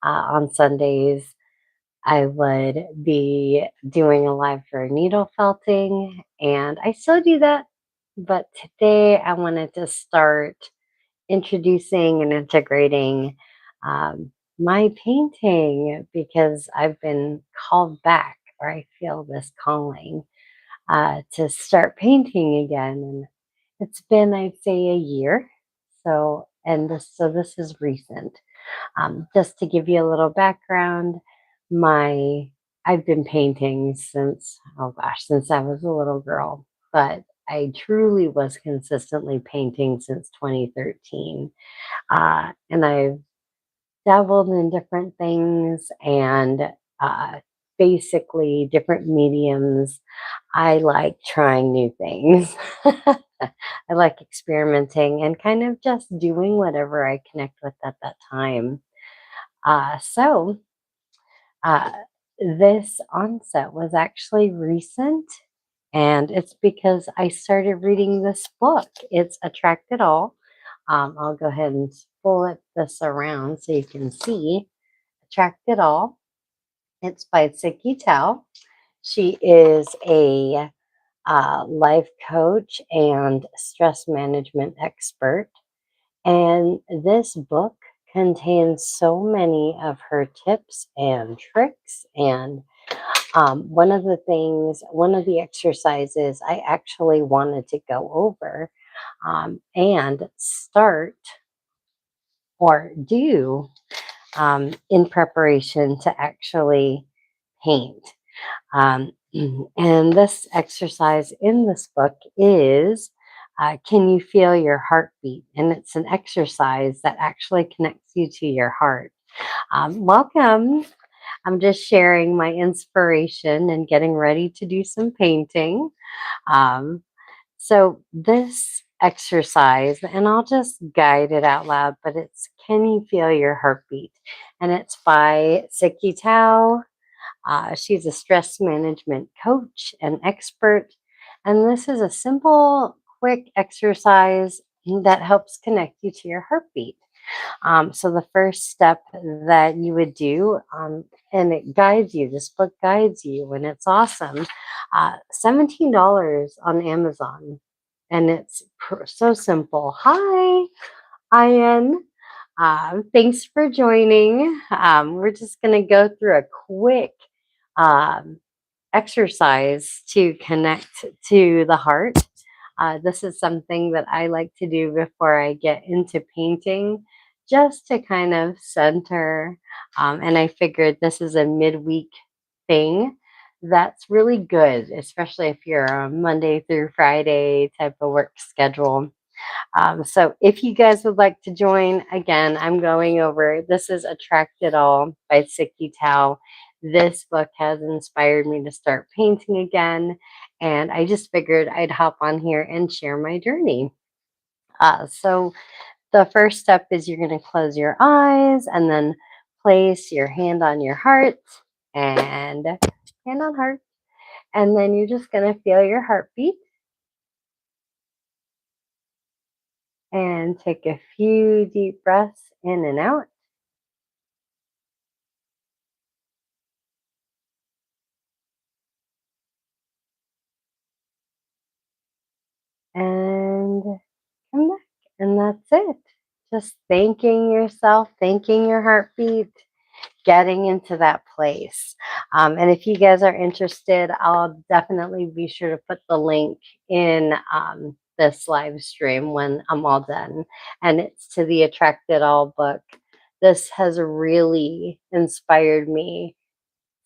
On Sundays, I would be doing a live for needle felting, and I still do that. But today I wanted to start introducing and integrating um, my painting because I've been called back, or I feel this calling to start painting again. And it's been, I'd say, a year. So this is recent. Just to give you a little background, my I've been painting since, oh gosh, since I was a little girl, but I truly was consistently painting since 2013. And I've dabbled in different things and basically different mediums. I like trying new things. I like experimenting and kind of just doing whatever I connect with at that time. So uh, this onset was actually recent, and it's because I started reading this book. It's Attract It All. I'll go ahead and flip this around so you can see Attract It All. It's by Tsikki Thau. She is a life coach and stress management expert. And this book contains so many of her tips and tricks. And one of the exercises I actually wanted to go over and start or do in preparation to actually paint. Um, and this exercise in this book is can you feel your heartbeat? And it's an exercise that actually connects you to your heart. Welcome. I'm just sharing my inspiration and getting ready to do some painting. Um, so, this exercise, and I'll just guide it out loud, but it's Can You Feel Your Heartbeat? And it's by Tsikki Thau. She's a stress management coach and expert. And this is a simple, quick exercise that helps connect you to your heartbeat. So the first step that you would do, and it guides you, this book guides you, and it's awesome. $17 on Amazon. And it's so simple. Hi, Ian. Thanks for joining. We're just going to go through a quick um, exercise to connect to the heart. This is something that I like to do before I get into painting, just to kind of center. And I figured this is a midweek thing that's really good, especially if you're a Monday through Friday type of work schedule. So if you guys would like to join, again, I'm going over this is Attract It All by Tsikki Thau. This book has inspired me to start painting again, and I just figured I'd hop on here and share my journey. So the first step is you're going to close your eyes and then place your hand on your heart and hand on heart, and then you're just going to feel your heartbeat and take a few deep breaths in and out. And come back. And that's it. Just thanking yourself, thanking your heartbeat, getting into that place. And if you guys are interested, I'll definitely be sure to put the link in this live stream when I'm all done. And it's to the Attract It All book. This has really inspired me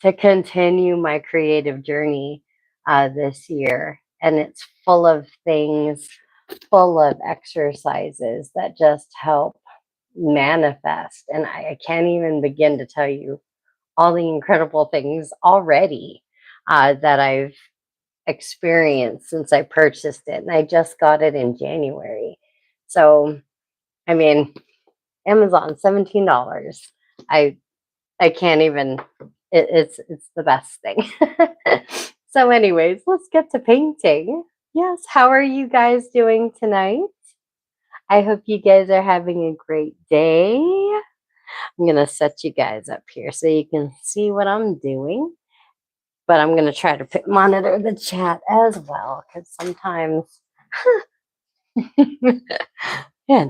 to continue my creative journey this year. And it's full of things, full of exercises that just help manifest. And I can't even begin to tell you all the incredible things already that I've experienced since I purchased it. And I just got it in January. So, I mean, Amazon, $17. I I can't even. It's the best thing. So, anyways, let's get to painting. Yes, how are you guys doing tonight? I hope you guys are having a great day. I'm going to set you guys up here so you can see what I'm doing. But I'm going to try to monitor the chat as well because sometimes, you know,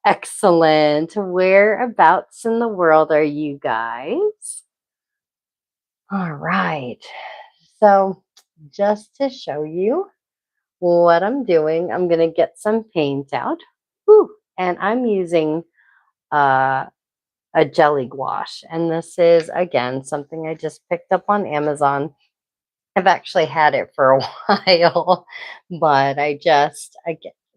excellent. Whereabouts in the world are you guys? All right. So, just to show you what I'm doing, I'm going to get some paint out. Whew, and I'm using uh, a jelly gouache. And this is, again, something I just picked up on Amazon. I've actually had it for a while, but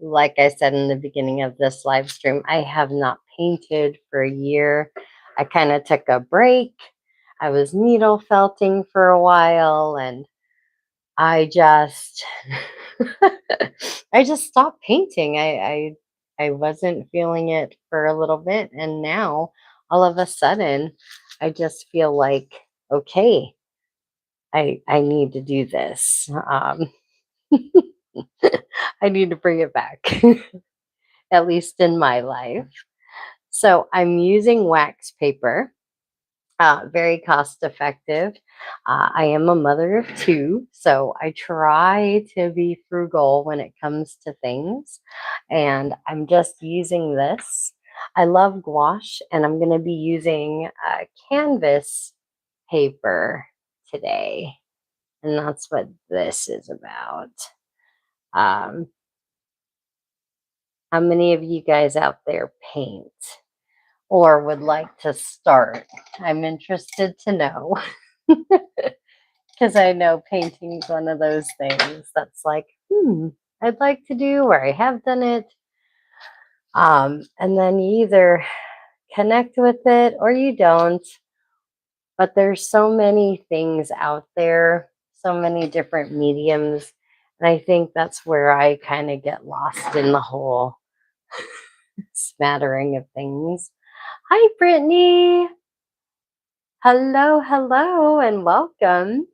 like I said in the beginning of this live stream, I have not painted for a year. I kind of took a break. I was needle felting for a while, and I just, I just stopped painting. I wasn't feeling it for a little bit, and now all of a sudden, I just feel like, okay, I need to do this. I need to bring it back, at least in my life. So I'm using wax paper, very cost effective. I am a mother of two, so I try to be frugal when it comes to things. And I'm just using this. I love gouache, and I'm going to be using canvas paper today. And that's what this is about. Um, how many of you guys out there paint or would like to start? I'm interested to know because I know painting's one of those things that's like, I'd like to do or I have done it. And then you either connect with it or you don't. But there's so many things out there, so many different mediums. And I think that's where I kind of get lost in the whole smattering of things. Hi, Brittany. Hello, hello, and welcome.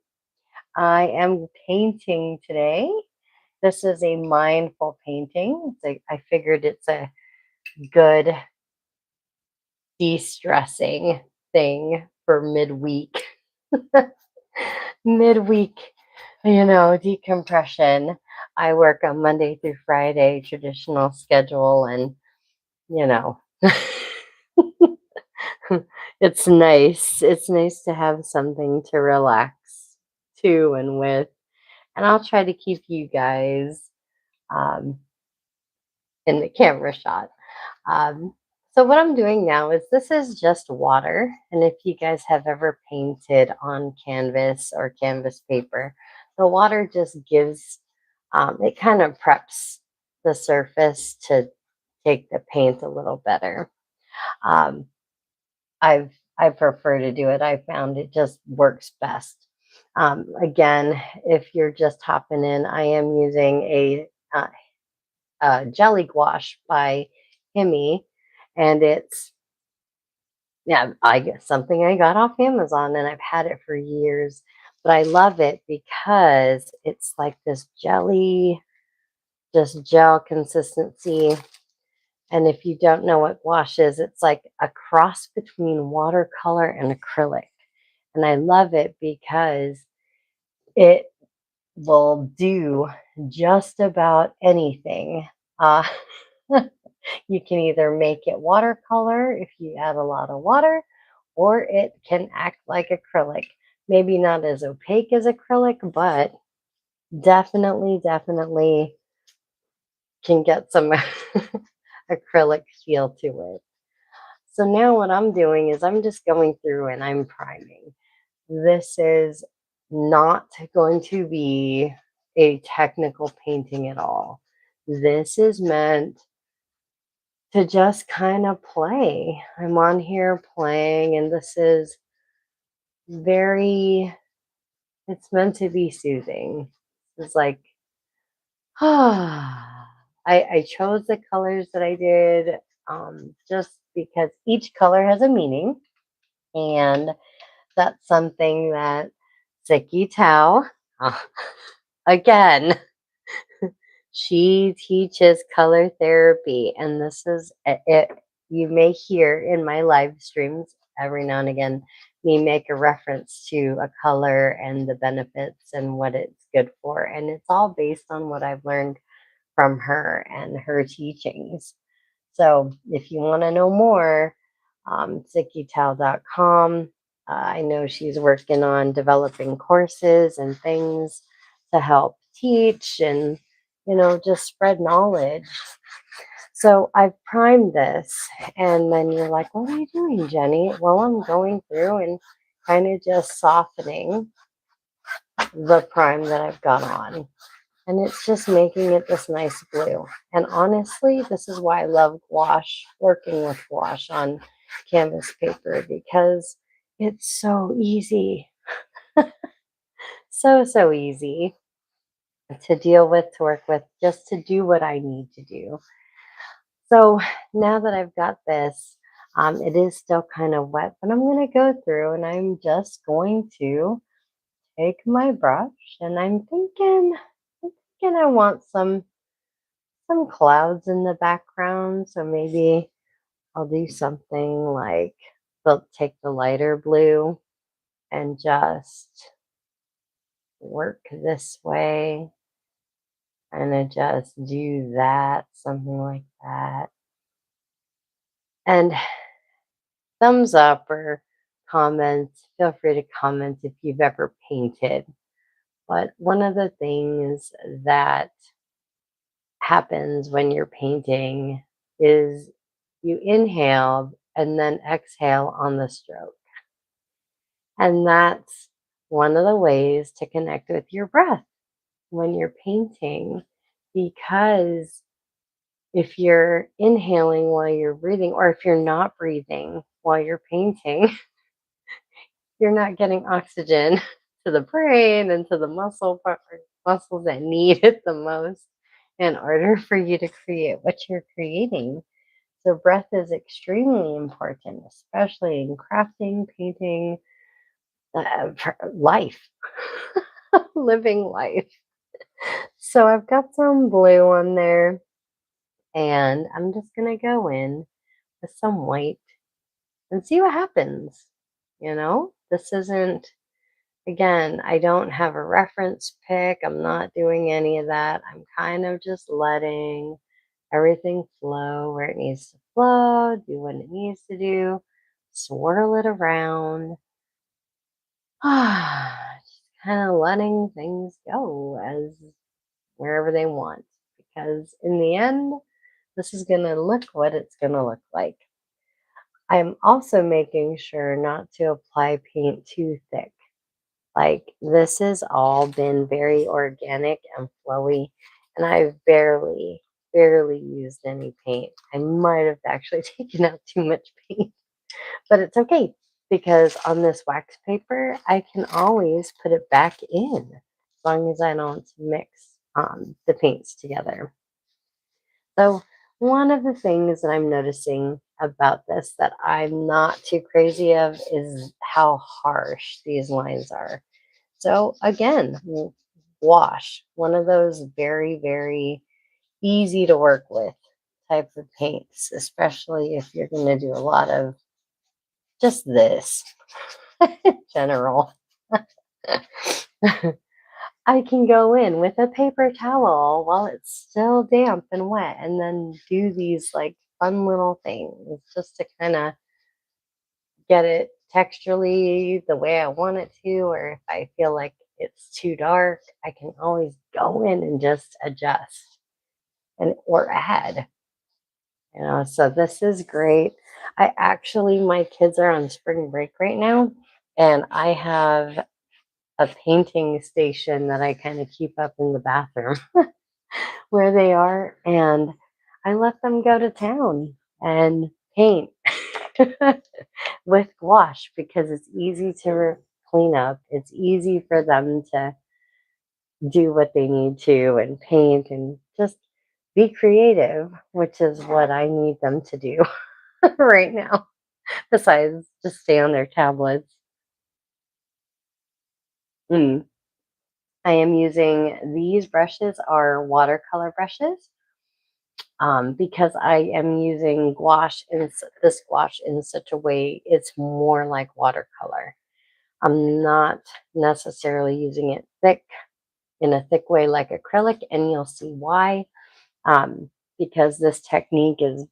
I am painting today. This is a mindful painting. I figured it's a good de-stressing thing for midweek. Midweek, decompression. I work on Monday through Friday, traditional schedule, and you know, it's nice. It's nice to have something to relax to and with. And I'll try to keep you guys um, in the camera shot. So what I'm doing now is this is just water. And if you guys have ever painted on canvas or canvas paper, the water just gives, it kind of preps the surface to take the paint a little better. Um, I prefer to do it. I found it just works best. Again, if you're just hopping in, I am using a jelly gouache by Himi, and it's I guess something I got off Amazon, and I've had it for years. But I love it because it's like this jelly, just gel consistency. And if you don't know what gouache is, it's like a cross between watercolor and acrylic. And I love it because it will do just about anything. You can either make it watercolor if you add a lot of water, or it can act like acrylic. Maybe not as opaque as acrylic, but definitely can get some acrylic feel to it. So now what I'm doing is I'm just going through and I'm priming. This is not going to be a technical painting at all. This is meant to just kind of play. I'm on here playing, and this is it's meant to be soothing. It's like, I chose the colors that I did just because each color has a meaning. And that's something that Tsikki Thau, again, she teaches color therapy, and this is it. you may hear in my live streams every now and again me make a reference to a color and the benefits and what it's good for. And it's all based on what I've learned from her and her teachings. So if you want to know more, tsikkitao.com. I know she's working on developing courses and things to help teach and, just spread knowledge. So I've primed this, and then you're like, what are you doing, Jenny? Well, I'm going through and kind of just softening the prime that I've got on. And it's just making it this nice blue. And honestly, this is why I love gouache, working with gouache on canvas paper, because it's so easy. So, so easy to deal with, to work with, just to do what I need to do. So now that I've got this, it is still kind of wet, but I'm going to go through and I'm just going to take my brush and I'm thinking I want some clouds in the background. So maybe I'll do something like take the lighter blue and just work this way and just do that, something like that. And thumbs up or comments, feel free to comment if you've ever painted. But one of the things that happens when you're painting is you inhale and then exhale on the stroke. And that's one of the ways to connect with your breath when you're painting, because if you're inhaling while you're breathing, or if you're not breathing while you're painting, you're not getting oxygen to the brain and to the muscles that need it the most in order for you to create what you're creating. So breath is extremely important, especially in crafting, painting, for life, living life. So I've got some blue on there, and I'm just gonna go in with some white and see what happens. This isn't, again, I don't have a reference pick. I'm not doing any of that. I'm kind of just letting everything flow where it needs to flow, do what it needs to do, swirl it around. Just kind of letting things go as wherever they want. Because in the end, this is going to look what it's going to look like. I'm also making sure not to apply paint too thick. Like, this has all been very organic and flowy, and I've barely used any paint. I might have actually taken out too much paint, but it's okay because on this wax paper, I can always put it back in as long as I don't mix the paints together. So, one of the things that I'm noticing about this that I'm not too crazy of is how harsh these lines are. So again, wash, one of those very, very easy to work with type of paints, especially if you're going to do a lot of just this in general. I can go in with a paper towel while it's still damp and wet and then do these like fun little things just to kind of get it texturally the way I want it to, or if I feel like it's too dark, I can always go in and just adjust and or add. So this is great. My kids are on spring break right now, and I have a painting station that I kind of keep up in the bathroom where they are, and I let them go to town and paint with gouache because it's easy to clean up. It's easy for them to do what they need to and paint and just be creative, which is what I need them to do right now, besides just stay on their tablets. Mm. I am using these brushes are watercolor brushes. because I am using this gouache in such a way it's more like watercolor. I'm not necessarily using it in a thick way like acrylic, and you'll see why. Um, because this technique is,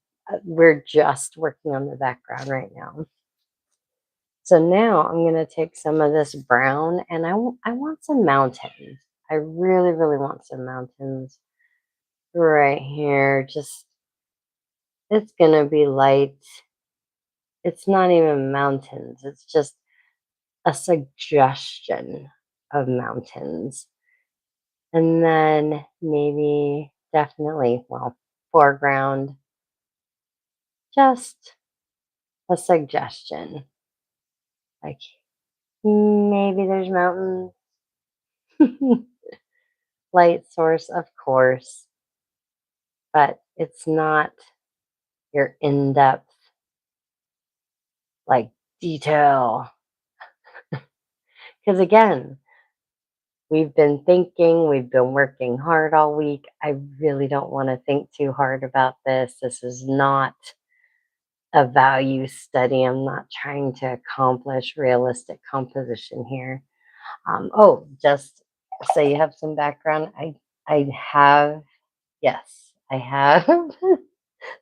we're just working on the background right now. So now I'm going to take some of this brown and I want some mountains. I really, really want some mountains right here. Just, it's going to be light. It's not even mountains, it's just a suggestion of mountains. And then maybe, definitely, well, foreground, just a suggestion. Like maybe there's mountains, light source, of course, but it's not your in depth, like detail. Because again, we've been thinking, we've been working hard all week. I really don't want to think too hard about this. This is not a value study. I'm not trying to accomplish realistic composition here. Oh, just so you have some background, I have, yes, I have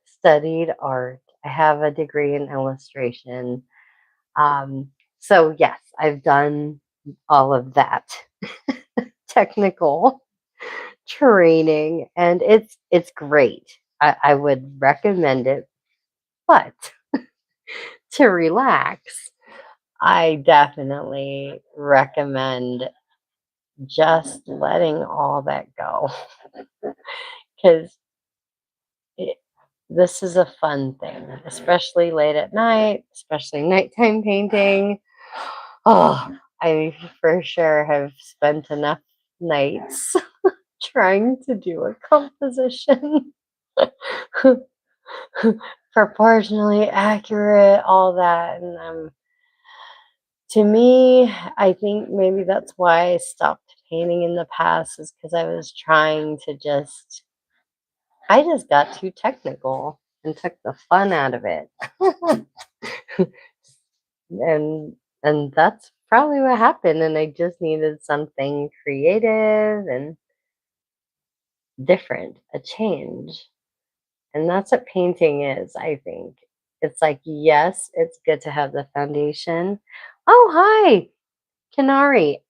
studied art. I have a degree in illustration. Um, so yes, I've done all of that technical training, and it's great. I would recommend it, but to relax, I definitely recommend just letting all that go because this is a fun thing, especially late at night, especially nighttime painting. Oh, I for sure have spent enough nights trying to do a composition proportionally accurate, all that. And to me, I think maybe that's why I stopped painting in the past, is because I was trying to I just got too technical and took the fun out of it. and and that's probably what happened, and I just needed something creative and different, a change. And that's what painting is, I think. It's like, yes, it's good to have the foundation. Oh, hi, Canary.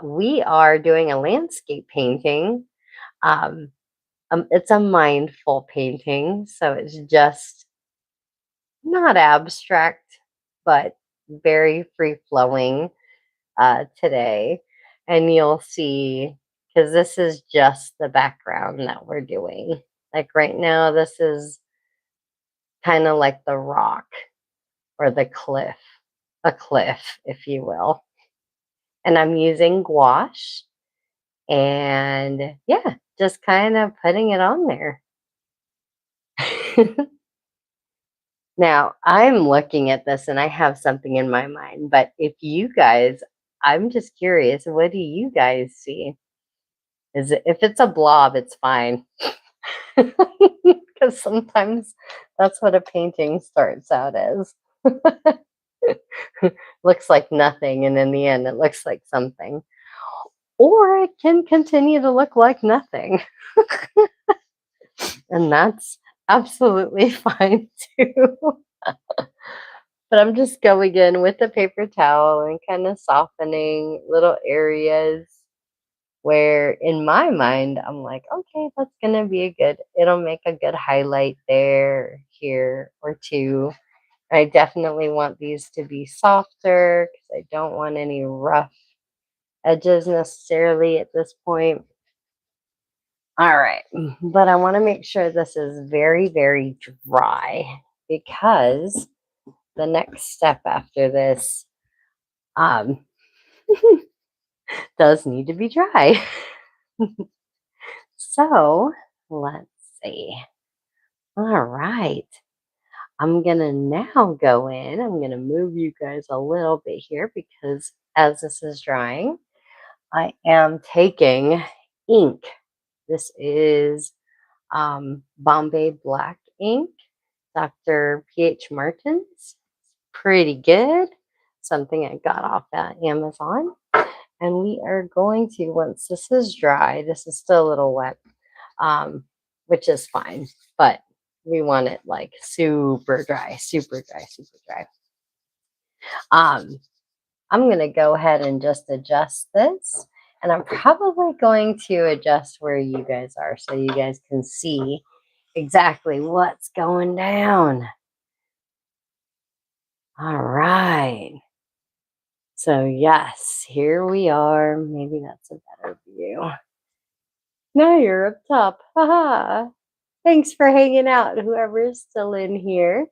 We are doing a landscape painting. Um, it's a mindful painting, so it's just not abstract, but very free flowing today. And you'll see, because this is just the background that we're doing. Like right now, this is kind of like the rock or the cliff, a cliff, if you will. And I'm using gouache and yeah, just kind of putting it on there. Now, I'm looking at this and I have something in my mind, but if you guys, I'm just curious, what do you guys see? Is it, if it's a blob, it's fine. Because sometimes that's what a painting starts out as. Looks like nothing, and in the end, it looks like something. Or it can continue to look like nothing. And that's absolutely fine too. But I'm just going in with the paper towel and kind of softening little areas where in my mind I'm like, okay, that's gonna be a good, it'll make a good highlight there, here, or two. I definitely want these to be softer because I don't want any rough edges necessarily at this point. All right, but I want to make sure this is very, very dry because the next step after this um, does need to be dry. So let's see. All right. I'm going to now go in. I'm going to move you guys a little bit here because as this is drying, I am taking ink. This is Bombay Black ink, Dr. P.H. Martin's. Pretty good. Something I got off at Amazon. And we are going to, once this is dry, this is still a little wet, um, which is fine, but we want it like super dry, super dry, super dry. Um, I'm going to go ahead and just adjust this. And I'm probably going to adjust where you guys are so you guys can see exactly what's going down. All right. So yes, here we are. Maybe that's a better view. Now you're up top. Haha. Thanks for hanging out, whoever is still in here.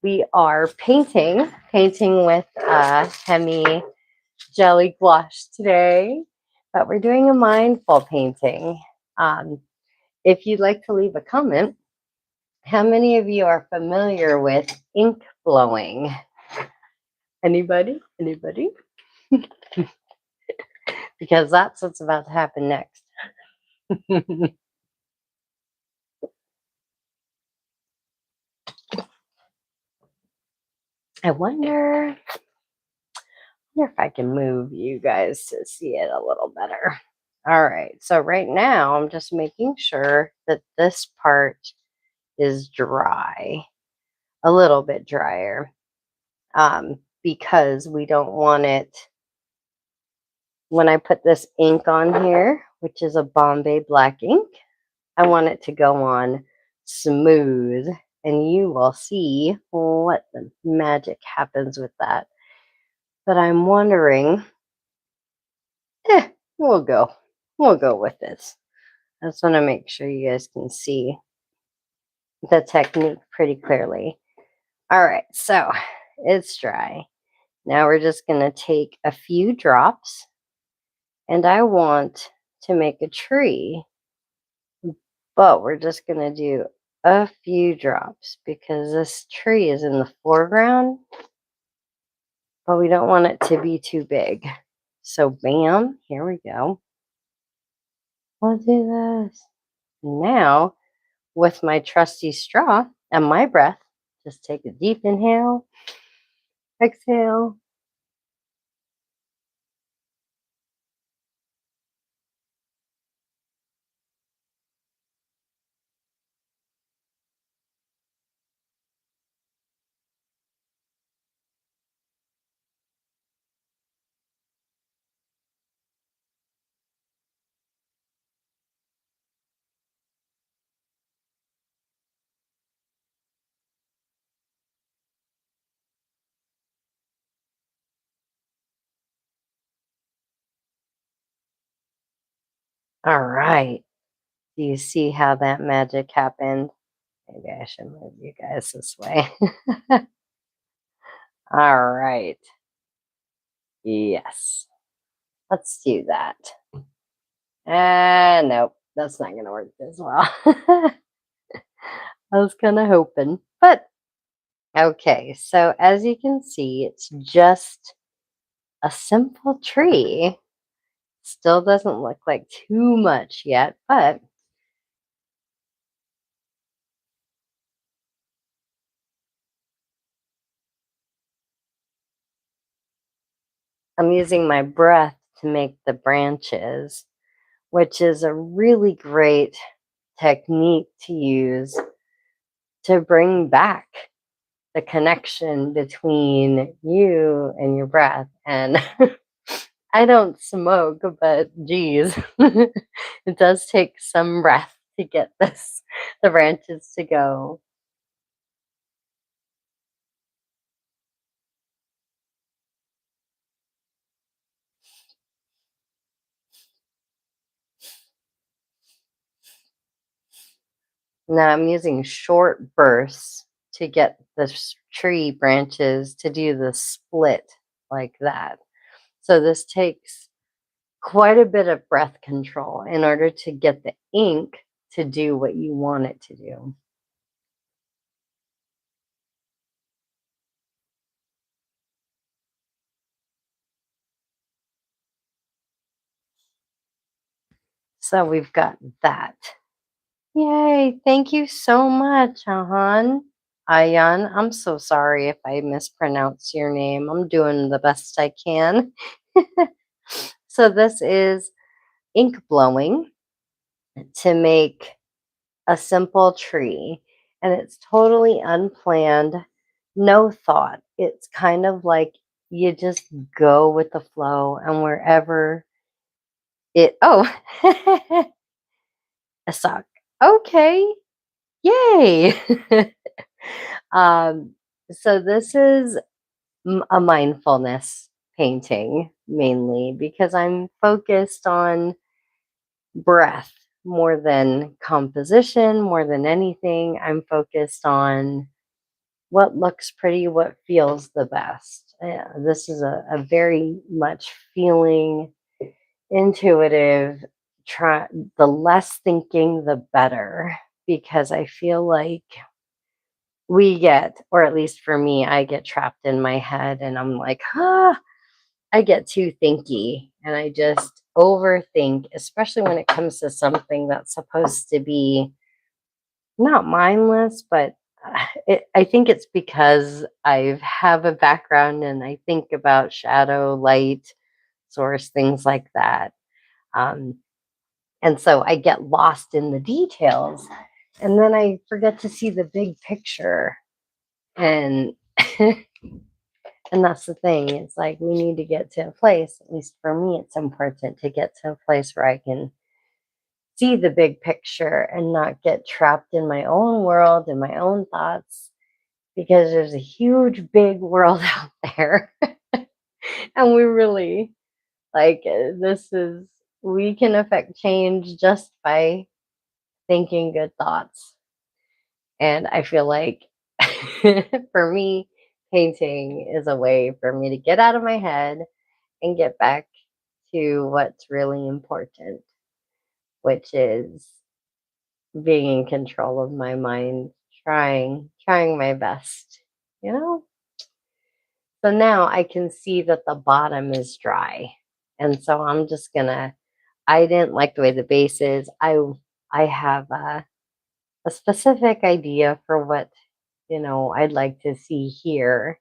We are painting with Hemi jelly gouache today, but we're doing a mindful painting. Um, if you'd like to leave a comment, how many of you are familiar with ink blowing? Anybody? Anybody? Because that's what's about to happen next. I wonder if I can move you guys to see it a little better. All right, so right now I'm just making sure that this part is dry, a little bit drier, because we don't want it, when I put this ink on here, which is a Bombay Black ink, I want it to go on smooth, and you will see what the magic happens with that. But I'm wondering, we'll go with this. I just want to make sure you guys can see the technique pretty clearly. All right, so it's dry. Now we're just going to take a few drops, and I want to make a tree, but we're just going to do a few drops because this tree is in the foreground, but we don't want it to be too big. So bam, here we go. We'll do this. Now, with my trusty straw and my breath, just take a deep inhale, exhale. All right. Do you see how that magic happened? Maybe I should move you guys this way. All right. Yes. Let's do that. Nope, that's not going to work as well. I was kind of hoping. But okay, so as you can see, it's just a simple tree. Still doesn't look like too much yet, but I'm using my breath to make the branches, which is a really great technique to use to bring back the connection between you and your breath. And I don't smoke, but geez, it does take some breath to get the branches to go. Now I'm using short bursts to get the tree branches to do the split like that. So this takes quite a bit of breath control in order to get the ink to do what you want it to do. So we've got that. Yay. Thank you so much, Ahan. Ayan. I'm so sorry if I mispronounce your name. I'm doing the best I can. So, this is ink blowing to make a simple tree, and it's totally unplanned, no thought. It's kind of like you just go with the flow, and wherever oh, a sock. Okay, yay. um, so this is a mindfulness painting mainly because I'm focused on breath more than composition, more than anything. I'm focused on what looks pretty, what feels the best. This is a very much feeling, intuitive, try the less thinking, the better, because I feel like we get, or at least for me, I get trapped in my head and I'm like, I get too thinky and I just overthink, especially when it comes to something that's supposed to be not mindless, but I think it's because I have a background and I think about shadow, light, source, things like that. Um, and so I get lost in the details and then I forget to see the big picture. And and that's the thing. It's like we need to get to a place, at least for me, it's important to get to a place where I can see the big picture and not get trapped in my own world and my own thoughts because there's a huge big world out there and we really this is we can affect change just by thinking good thoughts. And I feel like for me, painting is a way for me to get out of my head and get back to what's really important, which is being in control of my mind, trying my best, you know? So now I can see that the bottom is dry. And so I'm just gonna I didn't like the way the base is. I have a specific idea for what, I'd like to see here.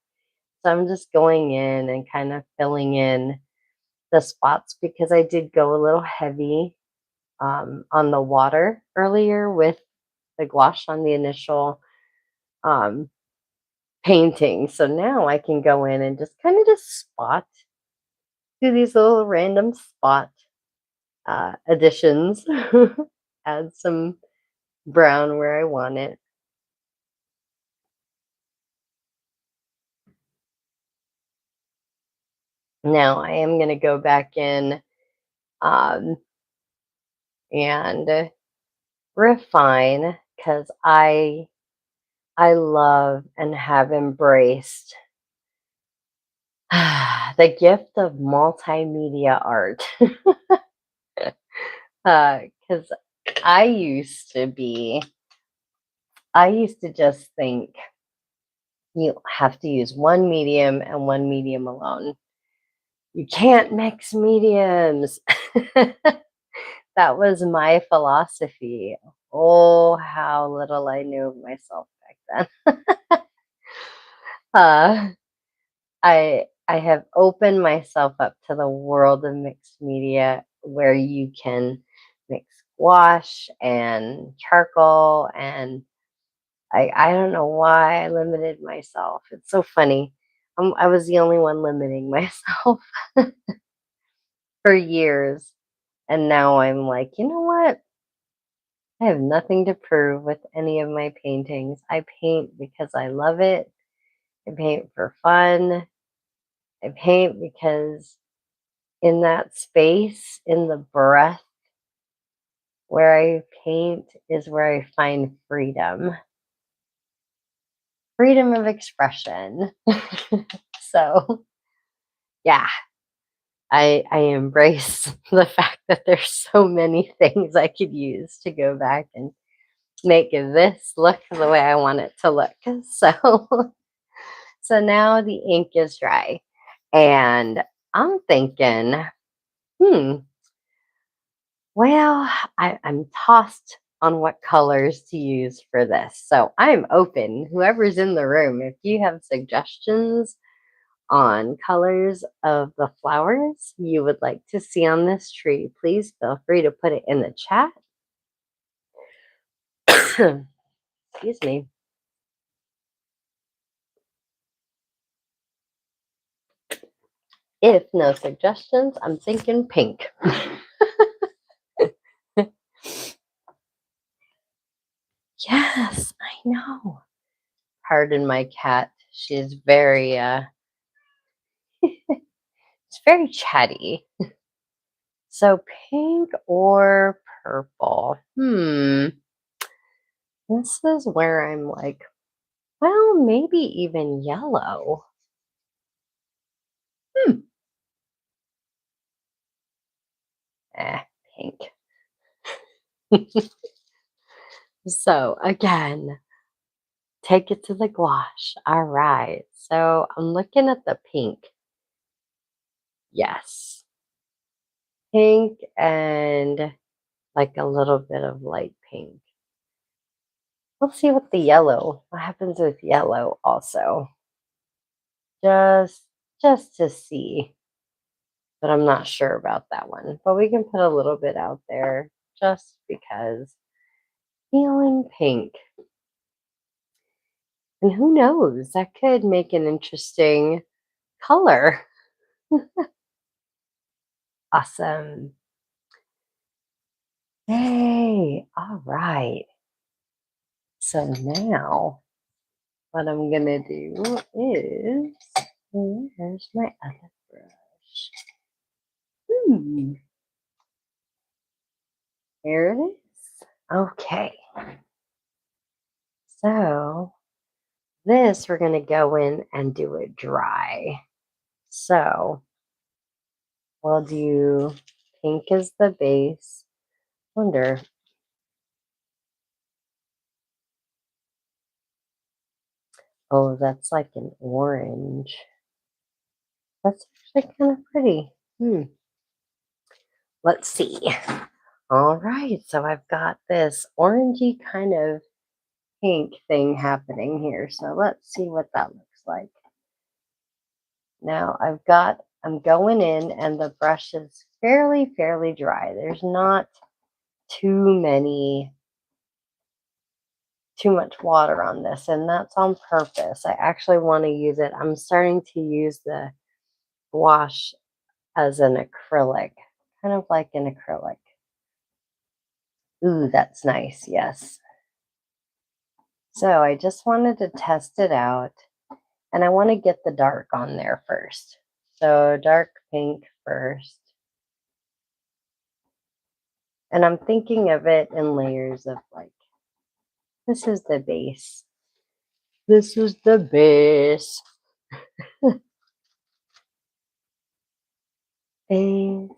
So I'm just going in and kind of filling in the spots because I did go a little heavy on the water earlier with the gouache on the initial um, painting. So now I can go in and just kind of just do these little random spot additions, add some brown where I want it. Now I am going to go back in um, and refine because I love and have embraced the gift of multimedia art. Because I used to be, I used to just think you have to use one medium and one medium alone. You can't mix mediums. That was my philosophy. Oh, how little I knew of myself back then. uh, I have opened myself up to the world of mixed media where you can mix gouache and charcoal and I don't know why I limited myself. It's so funny. I was the only one limiting myself for years. And now I'm like, you know what? I have nothing to prove with any of my paintings. I paint because I love it. I paint for fun. I paint because in that space, in the breath where I paint is where I find freedom of expression. So, yeah, I embrace the fact that there's so many things I could use to go back and make this look the way I want it to look. So, so now the ink is dry, and I'm thinking, hmm, well, I'm tossed on what colors to use for this. So I'm open. Whoever's in the room, if you have suggestions on colors of the flowers you would like to see on this tree, please feel free to put it in the chat. Excuse me. If no suggestions, I'm thinking pink. Yes, I know. Pardon my cat. She's very it's very chatty. So pink or purple? This is where I'm like, well, maybe even yellow. Hmm. Pink. So again, take it to the gouache. All right. So I'm looking at the pink. Yes. Pink and like a little bit of light pink. Let's see what the yellow, what happens with yellow also. Just just to see. But I'm not sure about that one. But we can put a little bit out there just because feeling pink. And who knows, that could make an interesting color. Awesome. Hey, all right. So now what I'm gonna do is, where's my other brush? Hmm, here it is. Okay. So this we're gonna go in and do it dry. So we'll do pink as the base. Wonder. Oh, that's like an orange. That's actually kind of pretty. Let's see. All right, so I've got this orangey kind of pink thing happening here. So let's see what that looks like. Now I'm going in and the brush is fairly dry. There's not too too much water on this, and that's on purpose. I actually want to use it. I'm starting to use the wash as an acrylic, kind of like an acrylic. Ooh, that's nice. Yes. So I just wanted to test it out, and I want to get the dark on there first. So dark pink first. And I'm thinking of it in layers of like, this is the base. This is the base. Base.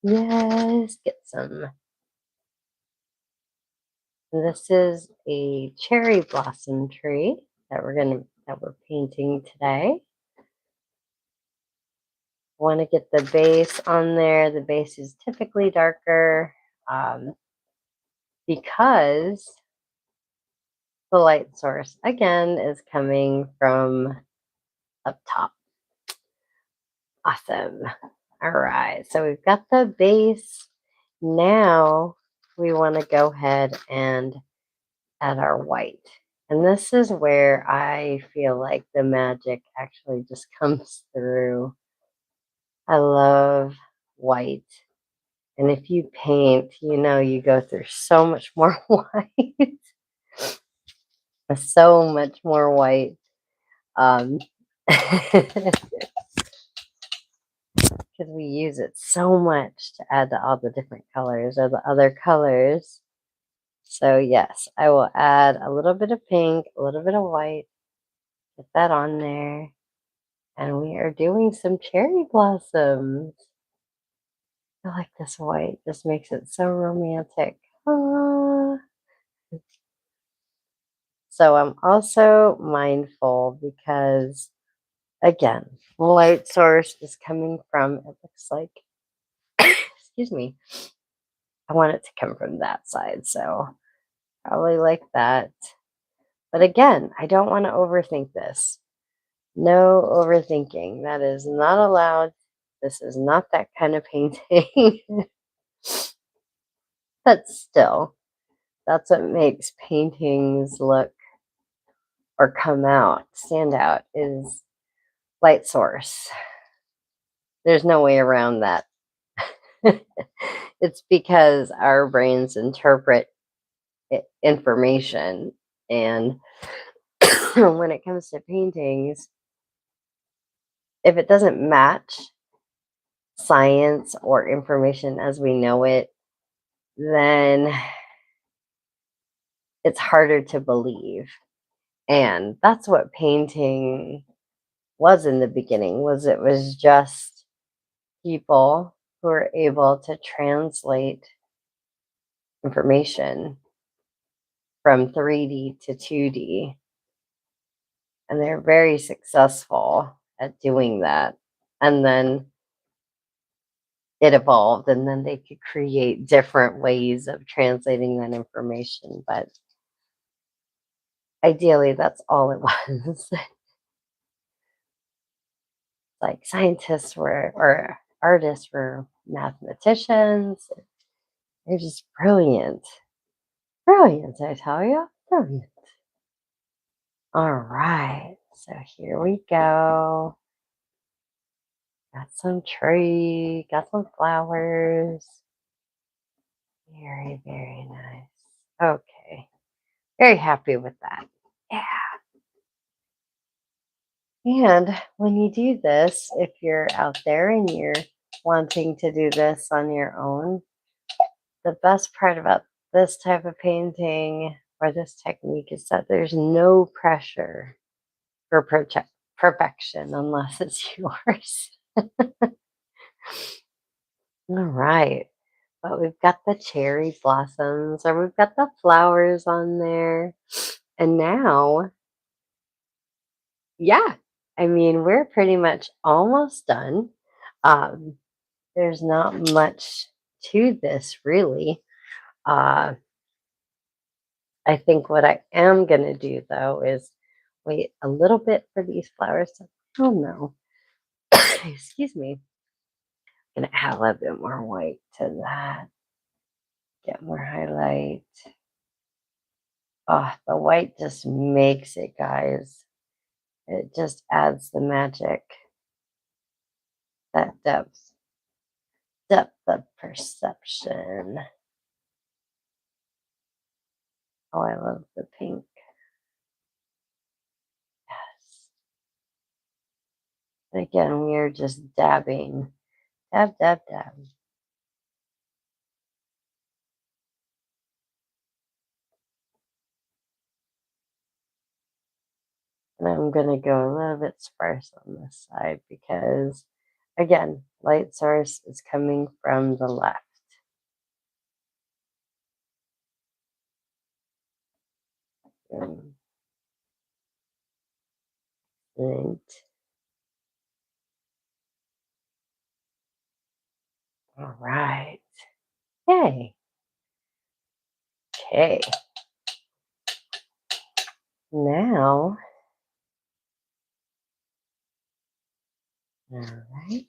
Yes, get some. This is a cherry blossom tree that we're painting today. Want to get the base on there. The base is typically darker because the light source again is coming from up top. Awesome. All right, so we've got the base. Now we want to go ahead and add our white. And this is where I feel like the magic actually just comes through. I love white. And if you paint, you know, you go through so much more white, so much more white. Because we use it so much to add to all the different colors or the other colors. So yes, I will add a little bit of pink, a little bit of white, get that on there. And we are doing some cherry blossoms. I like this white. This makes it so romantic. Ah. So I'm also mindful because, again, light source is coming from, it looks like, excuse me, I want it to come from that side. So probably like that. But again, I don't want to overthink this. No overthinking. That is not allowed. This is not that kind of painting. But still, that's what makes paintings look or come out, stand out, is light source. There's no way around that. It's because our brains interpret information. And when it comes to paintings, if it doesn't match science or information as we know it, then it's harder to believe. And that's what painting was in the beginning, was it was just people who were able to translate information from 3D to 2D. And they're very successful at doing that. And then it evolved, and then they could create different ways of translating that information. But ideally, that's all it was. Like scientists were, or artists were mathematicians. They're just brilliant. Brilliant, I tell you. Brilliant. All right. So here we go. Got some tree, got some flowers. Very, very nice. Okay. Very happy with that. Yeah. And when you do this, if you're out there and you're wanting to do this on your own, the best part about this type of painting or this technique is that there's no pressure for perfection unless it's yours. All right. But we've got the cherry blossoms, or we've got the flowers on there. And now, yeah, I mean, we're pretty much almost done. Um, there's not much to this, really. Uh, I think what I am going to do, though, is wait a little bit for these flowers to, oh no, excuse me. I'm going to add a little bit more white to that, get more highlight. Oh, the white just makes it, guys. It just adds the magic, that depth of perception. Oh, I love the pink. Yes. And again, we are just dabbing. Dab, dab, dab. And I'm going to go a little bit sparse on this side because, again, light source is coming from the left. And all right. Yay. Okay. Now, all right.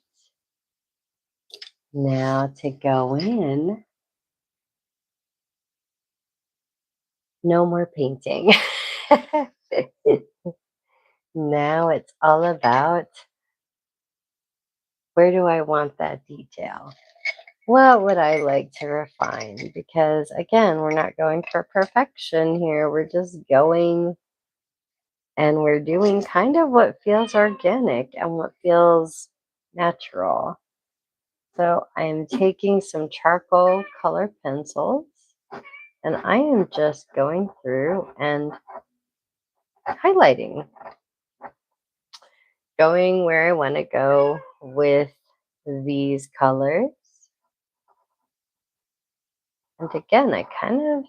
Now to go in, no more painting. Now it's all about, where do I want that detail? What would I like to refine? Because again, we're not going for perfection here. We're just going, and we're doing kind of what feels organic and what feels natural. So I'm taking some charcoal color pencils, and I am just going through and highlighting, going where I want to go with these colors. And again, I kind of,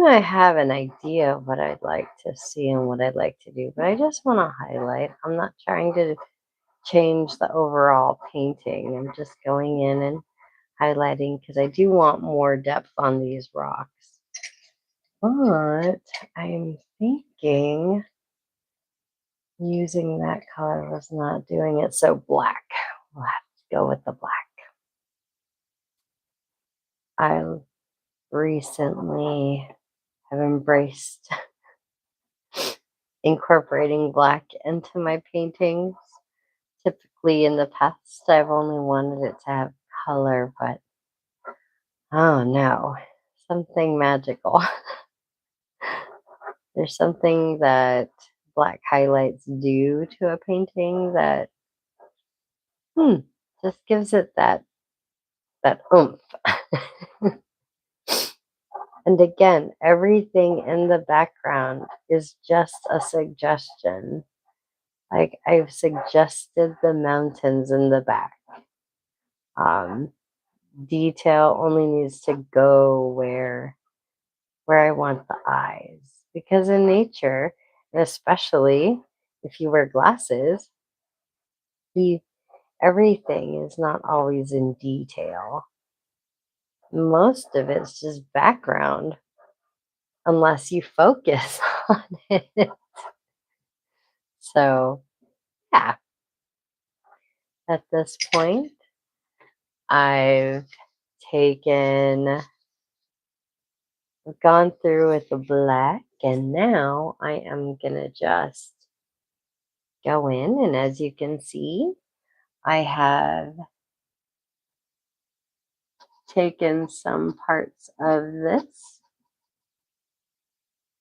I have an idea of what I'd like to see and what I'd like to do, but I just want to highlight. I'm not trying to change the overall painting. I'm just going in and highlighting because I do want more depth on these rocks. But I'm thinking using that color was not doing it, so black. We'll have to go with the black. I recently have embraced incorporating black into my paintings. Typically in the past, I've only wanted it to have color, but oh no, something magical. There's something that black highlights do to a painting that just gives it that oomph. And again, everything in the background is just a suggestion. Like I've suggested the mountains in the back. Um, Detail only needs to go where I want the eyes. Because in nature, and especially if you wear glasses, the everything is not always in detail. Most of it's just background unless you focus on it. So, yeah, at this point, I've taken, gone through with the black, and now I am gonna just go in. And as you can see, I have taken some parts of this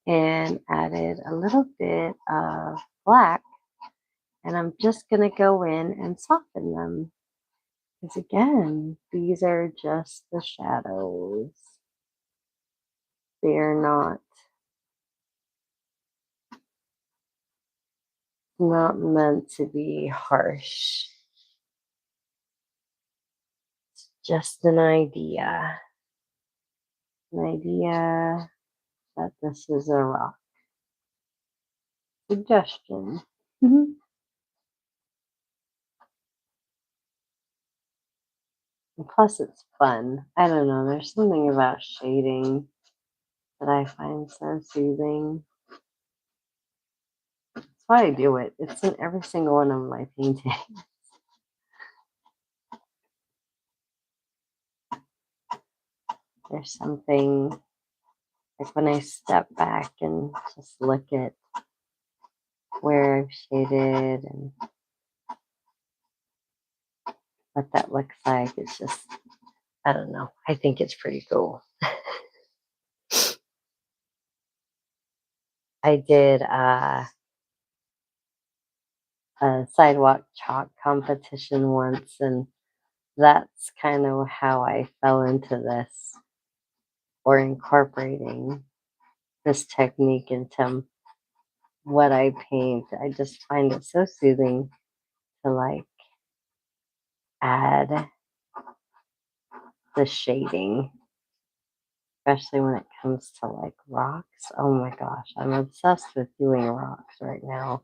and added a little bit of black, and I'm just going to go in and soften them. Because again, these are just the shadows. They're not meant to be harsh. It's just an idea. An idea that this is a rock. Suggestion. And plus, it's fun. I don't know. There's something about shading that I find so soothing. That's why I do it. It's in every single one of my paintings. There's something like when I step back and just look at where I've shaded and what that looks like. It's just, I don't know. I think it's pretty cool. I did a sidewalk chalk competition once, and that's kind of how I fell into this, or incorporating this technique into what I paint. I just find it so soothing to like add the shading, especially when it comes to like rocks. Oh my gosh, I'm obsessed with doing rocks right now.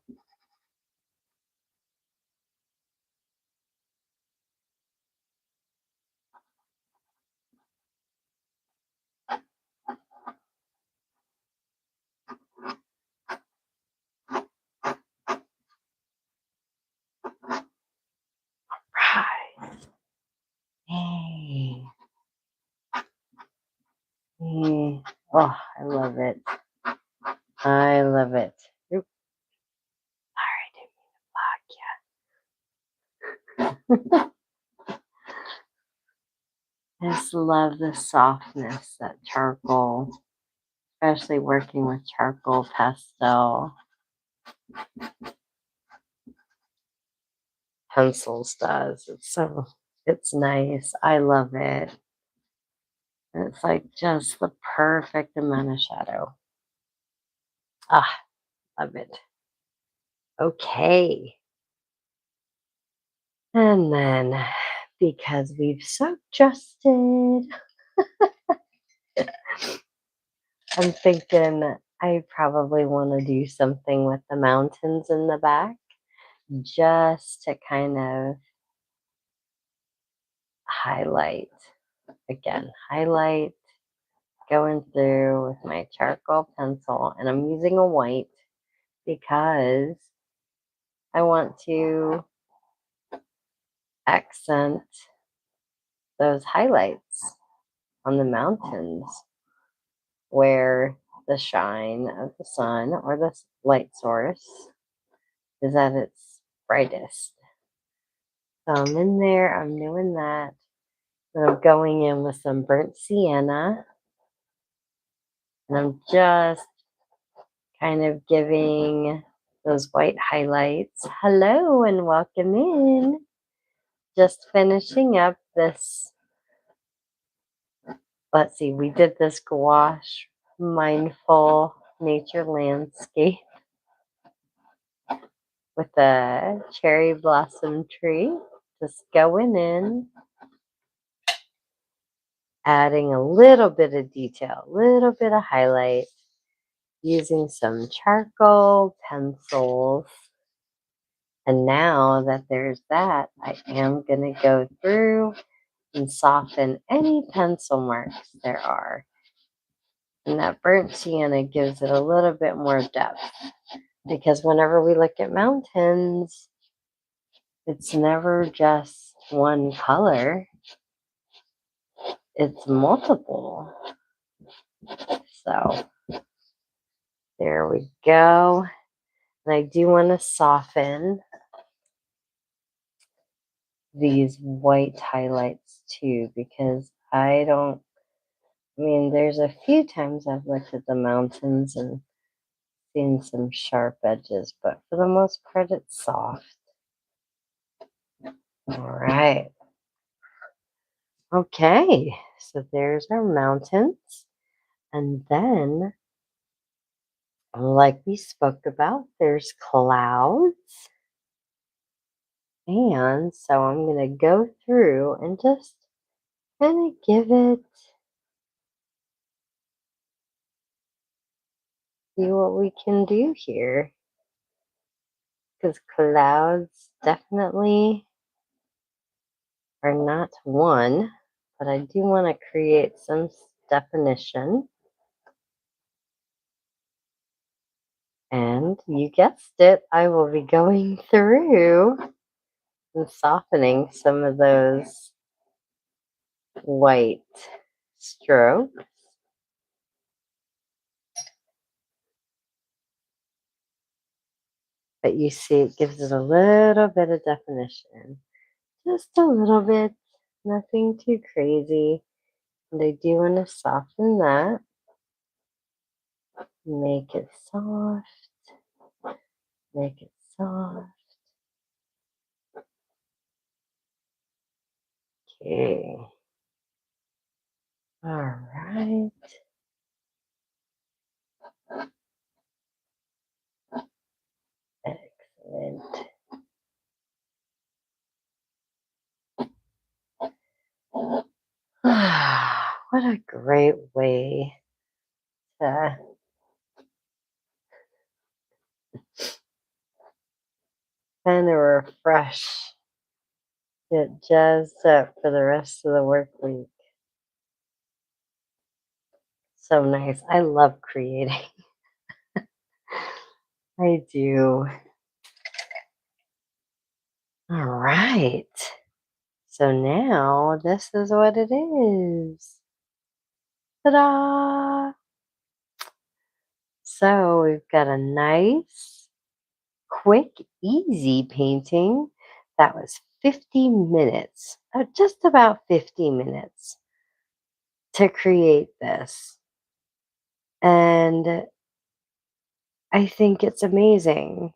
Right. Hey. Hey. Oh, I love it. I love it. Oop, sorry, I didn't mean to block you. I just love the softness that charcoal, especially working with charcoal pastel pencils does. It's nice. I love it. And it's like just the perfect amount of shadow. Ah, love it. Okay. And then because we've suggested, I'm thinking I probably want to do something with the mountains in the back just to kind of highlight again, highlight, going through with my charcoal pencil, and I'm using a white because I want to accent those highlights on the mountains where the shine of the sun or the light source is at its brightest. So I'm in there, I'm doing that. And I'm going in with some burnt sienna, and I'm just kind of giving those white highlights. Hello and welcome in. Just finishing up this. Let's see, we did this gouache mindful nature landscape with a cherry blossom tree. Just going in, adding a little bit of detail, a little bit of highlight, using some charcoal pencils. And now that there's that, I am going to go through and soften any pencil marks there are. And that burnt sienna gives it a little bit more depth, because whenever we look at mountains, it's never just one color, it's multiple. So there we go. And I do want to soften these white highlights too, because there's a few times I've looked at the mountains and seen some sharp edges, but for the most part, it's soft. All right. Okay, so there's our mountains. And then, like we spoke about, there's clouds. And so I'm going to go through and just kind of see what we can do here. Because clouds definitely are not one, but I do want to create some definition. And you guessed it, I will be going through and softening some of those white strokes. But you see, it gives it a little bit of definition. Just a little bit, nothing too crazy. And I do want to soften that. Make it soft. Make it soft. Okay. All right. Excellent. What a great way to kind of refresh, get jazzed up for the rest of the work week. So nice. I love creating. I do. All right. So now this is what it is. Ta-da! So we've got a nice, quick, easy painting that was 50 minutes, just about 50 minutes to create this. And I think it's amazing.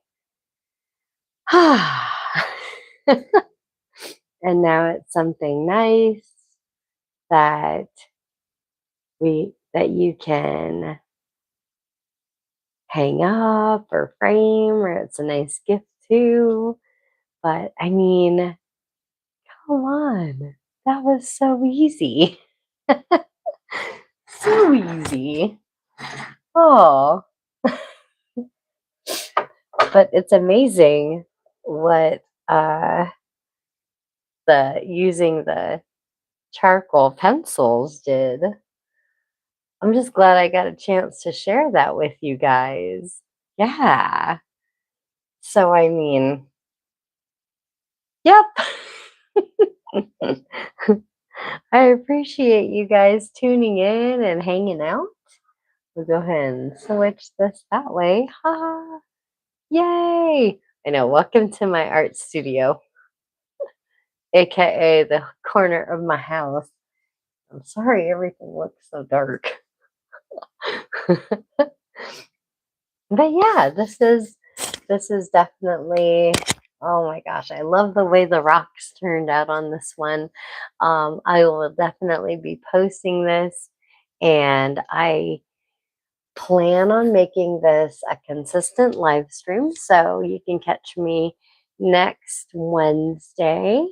And now it's something nice that you can hang up or frame, or it's a nice gift too. But I mean, come on, that was so easy. So easy. Oh, but it's amazing what the using the charcoal pencils did. I'm just glad I got a chance to share that with you guys. Yeah. So, I mean, yep. I appreciate you guys tuning in and hanging out. We'll go ahead and switch this that way. Ha! Yay! I know. Welcome to my art studio, aka the corner of my house. I'm sorry everything looks so dark. But yeah, this is definitely, oh my gosh, I love the way the rocks turned out on this one. I will definitely be posting this, and I plan on making this a consistent live stream, so you can catch me next Wednesday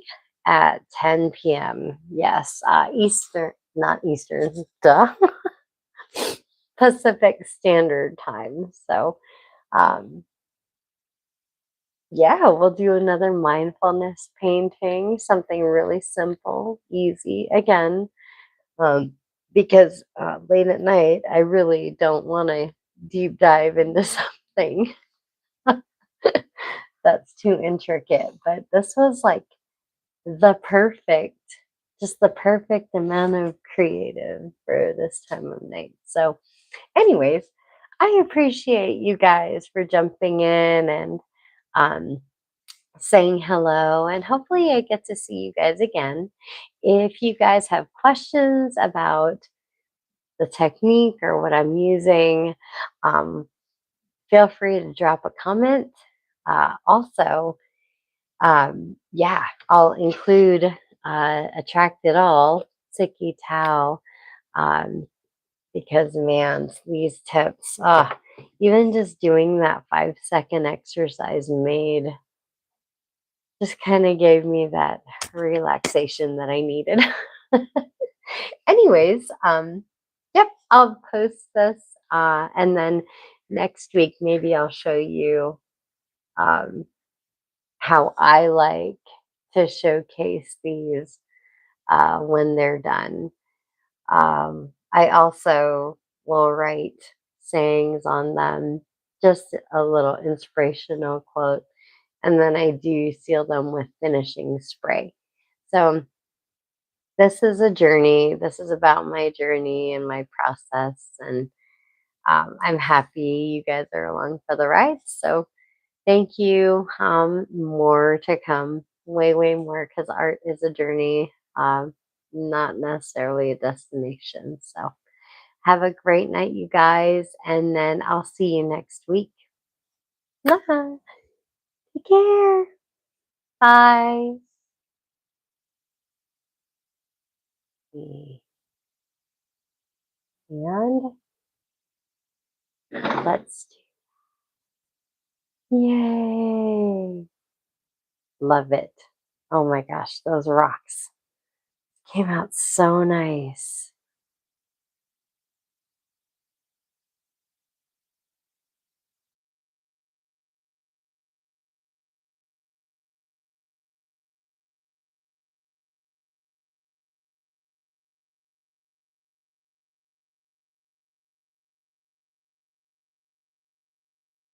at 10 p.m. Yes, Eastern, not Eastern, duh, Pacific Standard Time. So, um, yeah, we'll do another mindfulness painting, something really simple, easy. Again, um, because late at night, I really don't want to deep dive into something that's too intricate. But this was like the perfect, just the perfect amount of creative for this time of night. So, anyways, I appreciate you guys for jumping in and um, saying hello, and hopefully I get to see you guys again. If you guys have questions about the technique or what I'm using, um, feel free to drop a comment. Also, yeah, I'll include Attract It All, Tsikki Thau, um, because man, these tips, even just doing that 5-second exercise made just kind of gave me that relaxation that I needed. Anyways, yep, I'll post this, and then next week maybe I'll show you um, how I like to showcase these when they're done. I also will write sayings on them, just a little inspirational quote, and then I do seal them with finishing spray. So this is a journey. This is about my journey and my process, and I'm happy you guys are along for the ride. So thank you. More to come, way, way more, because art is a journey, not necessarily a destination. So have a great night, you guys, and then I'll see you next week. Take care. Bye. And let's do, yay. Love it. Oh my gosh, those rocks came out so nice.